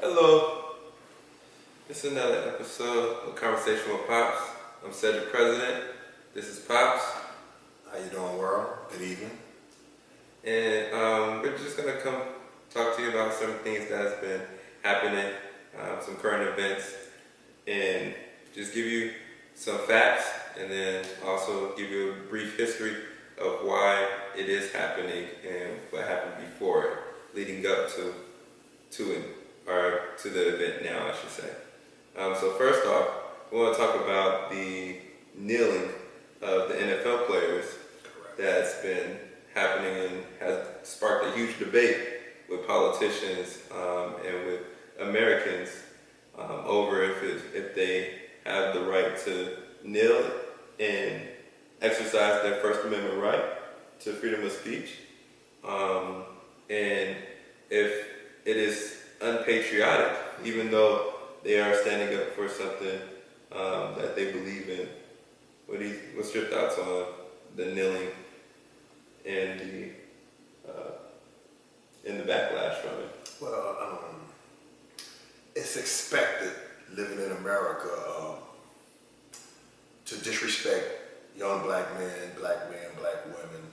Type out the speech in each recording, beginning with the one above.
Hello, this is another episode of Conversation with Pops. I'm Cedric President. This is Pops, How you doing, world? Good evening. and we're just gonna come talk to you about some things that has been happening, some current events, and just give you some facts, and then also give you a brief history of why it is happening and what happened before it, leading up to it, or to the event now, I should say. So first off, we want to talk about the kneeling of the NFL players Correct. that's been happening and has sparked a huge debate with politicians and with Americans over if they have the right to kneel and exercise their First Amendment right to freedom of speech, and if it is unpatriotic, even though they are standing up for something that they believe in. What's your thoughts on the kneeling and the backlash from it? Well, it's expected living in America to disrespect young black men, black women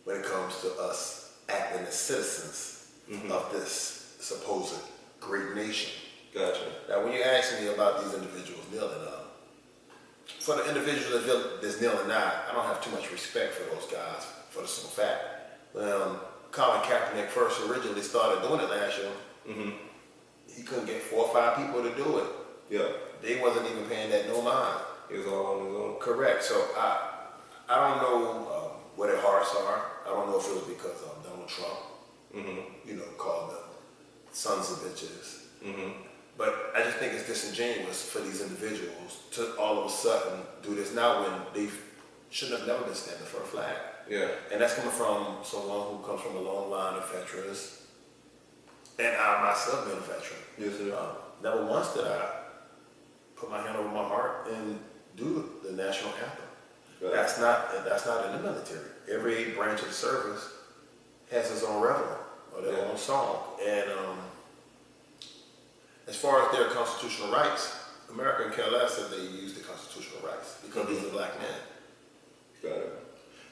when it comes to us acting as citizens of this supposed great nation. Gotcha. Now, when you ask me about these individuals kneeling, for the individuals that's kneeling now, I don't have too much respect for those guys for the simple fact. Colin Kaepernick first originally started doing it last year, he couldn't get 4 or 5 people to do it. Yeah. They wasn't even paying that no mind. He was all on his own. Correct. So I don't know what their hearts are. I don't know if it was because Donald Trump, called them sons of bitches. But I just think it's disingenuous for these individuals to all of a sudden do this now when they should have never been standing for a flag. Yeah. And that's coming from someone who comes from a long line of veterans. And I myself been a veteran. Yes, sir. Never once did I put my hand over my heart and do the national anthem. Right. That's not in the military. Every branch of the service has its own reverend or their own song. And as far as their constitutional rights, America and care less if they use the constitutional rights because these are black men. Got it.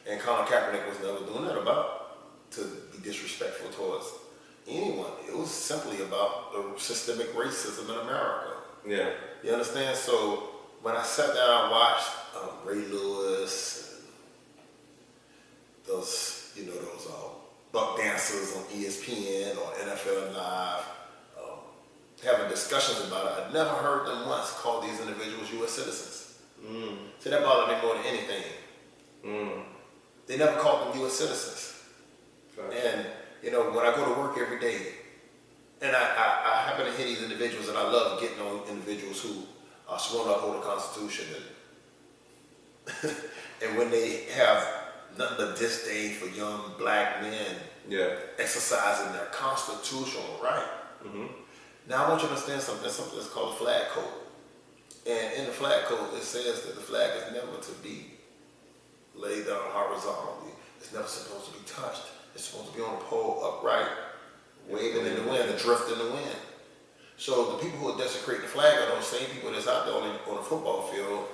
And Colin Kaepernick was never doing that about to be disrespectful towards anyone. It was simply about the systemic racism in America. Yeah. You understand? So when I sat down and watched Ray Lewis, and those buck dancers on ESPN or NFL Live, having discussions about it, I never heard them once call these individuals U.S. citizens. See, that bothered me more than anything. They never called them U.S. citizens. Gotcha. And, when I go to work every day, and I happen to hear these individuals, and I love getting on individuals who are sworn to uphold the Constitution, and when they have nothing but disdain for young black men exercising their constitutional right. Now I want you to understand something. There's something that's called a flag code. And in the flag code, it says that the flag is never to be laid down horizontally. It's never supposed to be touched. It's supposed to be on a pole upright, waving in the wind, adrift in the wind. So the people who are desecrating the flag are those same people that's out there on the football field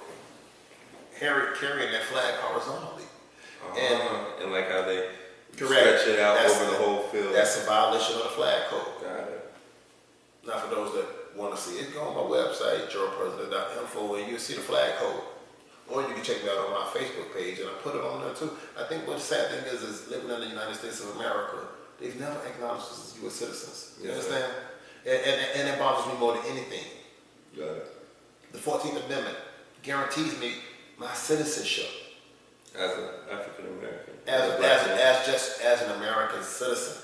carrying that flag horizontally. And like how they Correct. stretch it out That's over the whole field. That's a violation of the flag code. Got it. Now for those that want to see it, go on my website, joepresident.info, and you'll see the flag code. Or you can check me out on my Facebook page, and I put it on there too. I think what the sad thing is living in the United States of America, they've never acknowledged us as U.S. citizens. You understand? And it bothers me more than anything. Got it. The 14th Amendment guarantees me my citizenship As an African American. as an American citizen.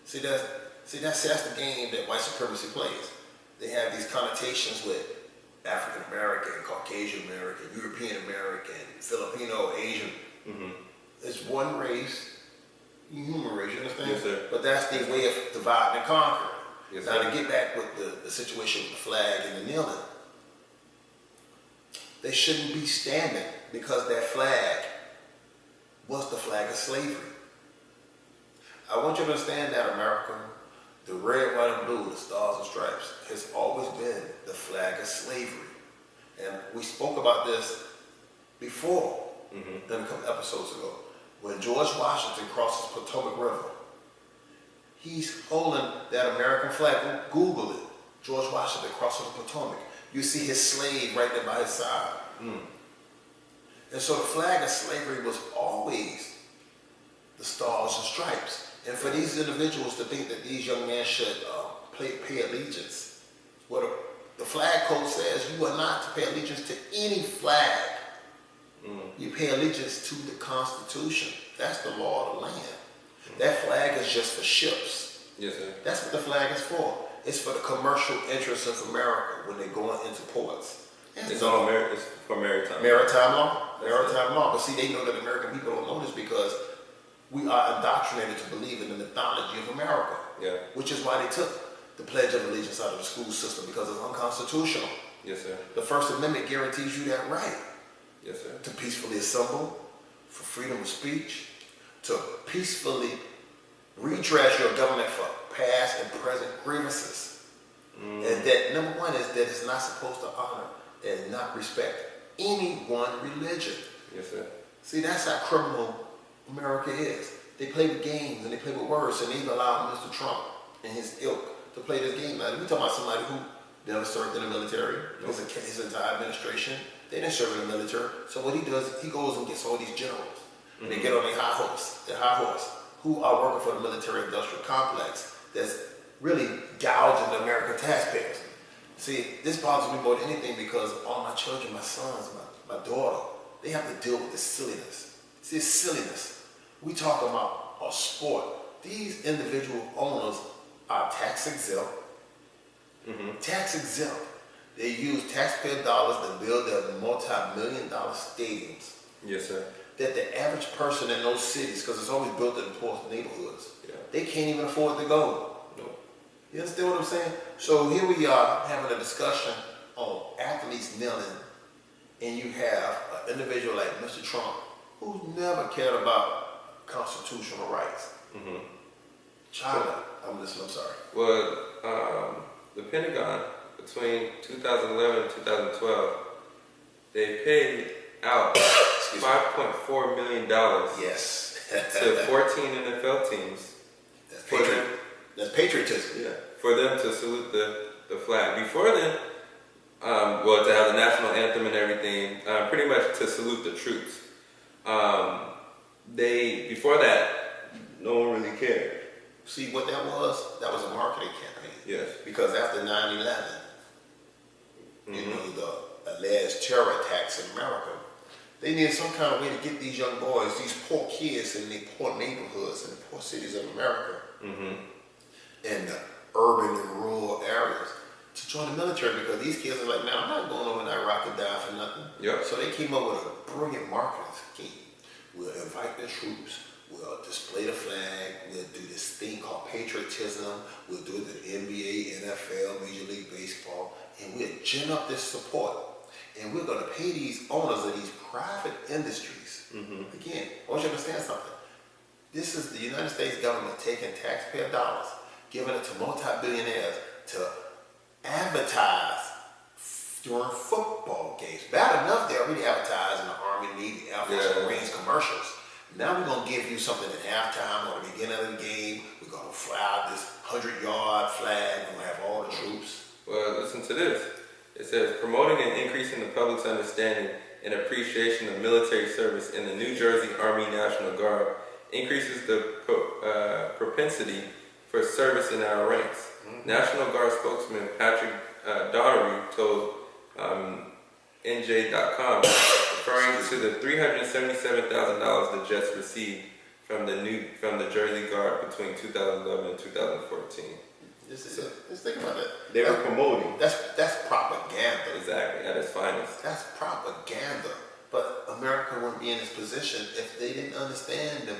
See that's the game that white supremacy plays. They have these connotations with African American, Caucasian American, European American, Filipino, Asian. It's one race, human race, you understand? Yes, sir. But that's their way of dividing and conquering. Yes, Now sir. to get back with the situation with the flag and the kneeling, they shouldn't be standing because that flag was the flag of slavery. I want you to understand that, America, The red, white, and blue, the stars and stripes, has always been the flag of slavery. And we spoke about this before, a couple episodes ago. When George Washington crosses Potomac River, he's holding that American flag. Google it. George Washington crossing the Potomac. You see his slave right there by his side. And so the flag of slavery was always the stars and stripes. And for these individuals to think that these young men should pay allegiance, well, the flag code says you are not to pay allegiance to any flag. You pay allegiance to the Constitution. That's the law of the land. That flag is just for ships. Yes, sir. That's what the flag is for. It's for the commercial interests of America when they're going into ports. It's all it's for maritime. Maritime law. Maritime law. But see, they know that American people don't know this because we are indoctrinated to believe in the mythology of America. Yeah. Which is why they took the Pledge of Allegiance out of the school system, because it's unconstitutional. Yes, sir. The First Amendment guarantees you that right. Yes, sir. To peacefully assemble, for freedom of speech, to peacefully redress your government for past and present grievances. And that, number one, is that it's not supposed to honor and not respect any one religion. Yes, sir. See, that's how criminal America is. They play with games and they play with words, and they even allow Mr. Trump and his ilk to play this game. Now, we talking about somebody who never served in the military. His entire administration, they didn't serve in the military. So what he does, he goes and gets all these generals. And they get on their high horse, who are working for the military-industrial complex that's really gouging the American taxpayers. See, this bothers me more than anything because all my children, my sons, my daughter, they have to deal with this silliness. See, it's silliness. We talk about a sport. These individual owners are tax exempt. Tax exempt. They use taxpayer dollars to build their multi-million-dollar stadiums. Yes, sir. That the average person in those cities, because it's always built in poor neighborhoods, they can't even afford to go. No. You understand what I'm saying? So here we are having a discussion on athletes kneeling, and you have an individual like Mr. Trump, who's never cared about constitutional rights. China, I'm sorry. Well, the Pentagon, between 2011 and 2012, they paid out $5.4 million yes. to 14 NFL teams. That's patriotism. Yeah, for them to salute the flag. Before then, to have the national anthem and everything, pretty much to salute the troops. Before that, no one really cared. See what that was? That was a marketing campaign. Yes. Because after 9/11, you know, the alleged terror attacks in America, they needed some kind of way to get these young boys, these poor kids in the poor neighborhoods and the poor cities of America, and the urban and rural areas, to join the military, because these kids are like, man, I'm not going over in Iraq and die for nothing. Yep. So they came up with a brilliant marketing scheme. We'll invite the troops, we'll display the flag, we'll do this thing called patriotism, we'll do the NBA, NFL, Major League Baseball, and we'll gin up this support. And we're going to pay these owners of these private industries. Again, I want you to understand something. This is the United States government taking taxpayer dollars, giving it to multi-billionaires to advertise during football games. Bad enough, they already advertise in the Army, Navy, Air Force, Marines commercials. Now we're going to give you something at halftime or the beginning of the game. We're going to fly out this 100-yard flag. We're going to have all the troops. Well, listen to this. It says, promoting and increasing the public's understanding and appreciation of military service in the New Jersey Army National Guard increases the propensity for service in our ranks. National Guard spokesman Patrick Daugherty told NJ.com, referring to the $377,000 the Jets received from the Jersey Guard between 2011 and 2014. Just think about that. They were promoting. That's propaganda. Exactly, at its finest. That's propaganda. But America wouldn't be in this position if they didn't understand the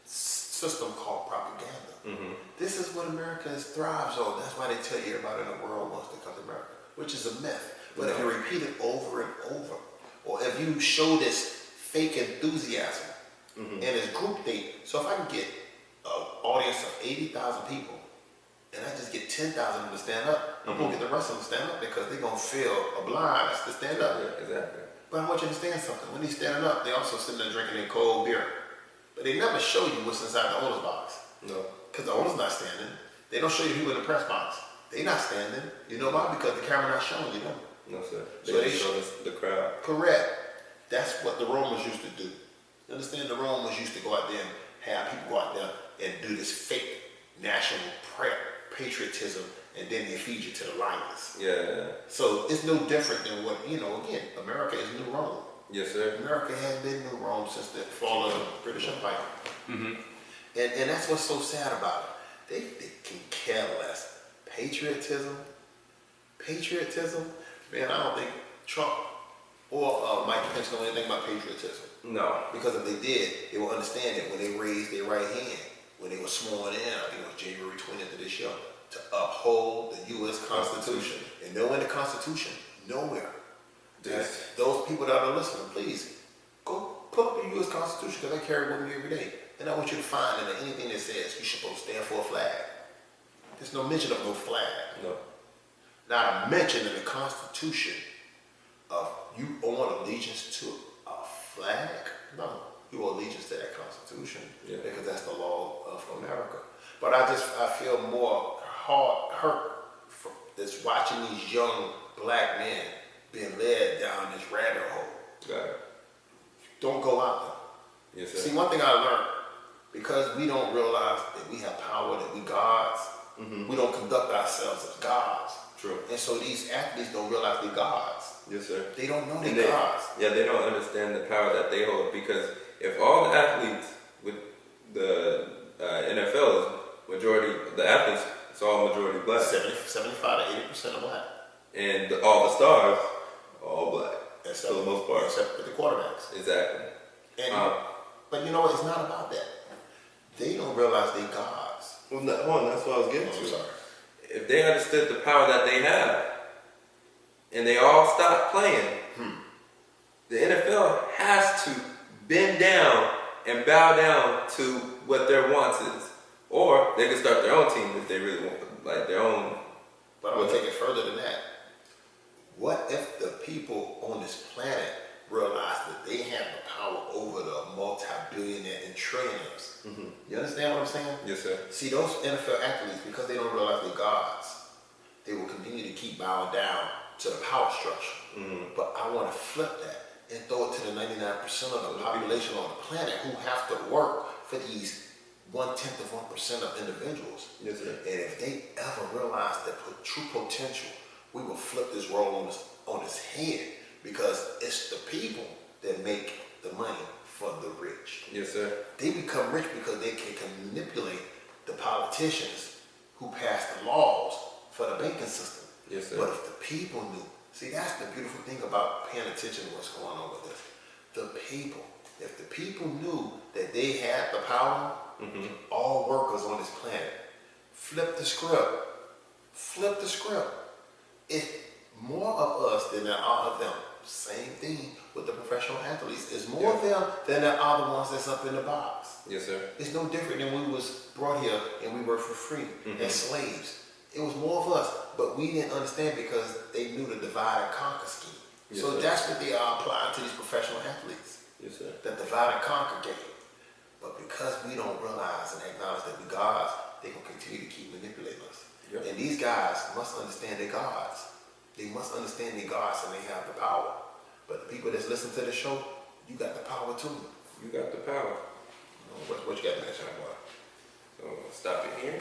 system called propaganda. This is what America thrives on. That's why they tell you everybody in the world wants to come to America, which is a myth. But if you repeat it over and over, or if you show this fake enthusiasm and this group thing, so if I can get an audience of 80,000 people and I just get 10,000 of them to stand up, I'm gonna get the rest of them to stand up because they're gonna feel obliged to stand up. Yeah, exactly. But I want you to understand something. When they're standing up, they also sitting there drinking their cold beer. But they never show you what's inside the owner's box. No. Because the owner's not standing. They don't show you people in the press box. They not standing. You know why? Because the camera not showing you them. No, sir. So They show us the crowd. Correct. That's what the Romans used to do. You understand? The Romans used to go out there and have people go out there and do this fake national prayer, patriotism, and then they feed you to the lions. Yeah. So it's no different than what, again, America is New Rome. Yes, sir. America has been New Rome since the fall of the British Empire. Mm-hmm. And that's what's so sad about it. They can care less. Patriotism, man, I don't think Trump or Mike Pence know anything about patriotism. No. Because if they did, they will understand it when they raised their right hand, when they were sworn in, I think it was January 20th of this year, to uphold the U.S. Constitution. And nowhere in the Constitution, nowhere. Yes. Those people that are listening, please, go pull up the U.S. Constitution because I carry it with me every day. And I want you to find in anything that says you're supposed to stand for a flag. There's no mention of no flag. No. Not a mention in the Constitution of you owe allegiance to a flag. No, you owe allegiance to that Constitution because that's the law of America. But I feel more hurt for this watching these young black men being led down this rabbit hole. Got it. Don't go out there. Yes, sir. See, one thing I learned, because we don't realize that we have power, that we gods, we don't conduct ourselves as gods. True. And so these athletes don't realize they're gods. Yes, sir. They don't know they're gods. Yeah, they don't understand the power that they hold, because if all the athletes with the NFL is majority, the athletes, it's all majority black. 75 to 80% of black. And all the stars, all black. Except, for the most part. Except for the quarterbacks. Exactly. And, but you know what? It's not about that. They don't realize they're gods. Well, hold on, that's what I was getting to. I'm sorry. If they understood the power that they have, and they all stopped playing, the NFL has to bend down and bow down to what their wants is. Or they can start their own team if they really want, like their own. But I'm going to take it further than that. What if the people on this planet realize that they have the power over the multi-billionaire and trillionaires? You understand what I'm saying? Yes, sir. See, those NFL athletes, because they don't realize they're gods, they will continue to keep bowing down to the power structure. But I want to flip that and throw it to the 99% of the population on the planet who have to work for these 0.1% of individuals. Yes, sir. And if they ever realize the true potential, we will flip this world on its head, because it's the people that make the money for the rich. Yes, sir. They become rich because they can manipulate the politicians who pass the laws for the banking system. Yes, sir. But if the people knew, see, that's the beautiful thing about paying attention to what's going on with this. The people, if the people knew that they had the power, all workers on this planet, flip the script. Flip the script. It's more of us than there are of them. Same thing with the professional athletes. It's more of them than there are the ones that's up in the box. Yes, sir. It's no different than we was brought here and we worked for free as slaves. It was more of us, but we didn't understand because they knew the divide and conquer scheme. Yes, So sir. that's what they are applying to these professional athletes. Yes, sir. The divide and conquer game. But because we don't realize and acknowledge that we're gods, they will continue to keep manipulating us. Yep. And these guys must understand they're gods. They must understand they're gods and they have the power. But the people that's listening to the show, you got the power too. You got the power. What you got next time, boy? So stop it here.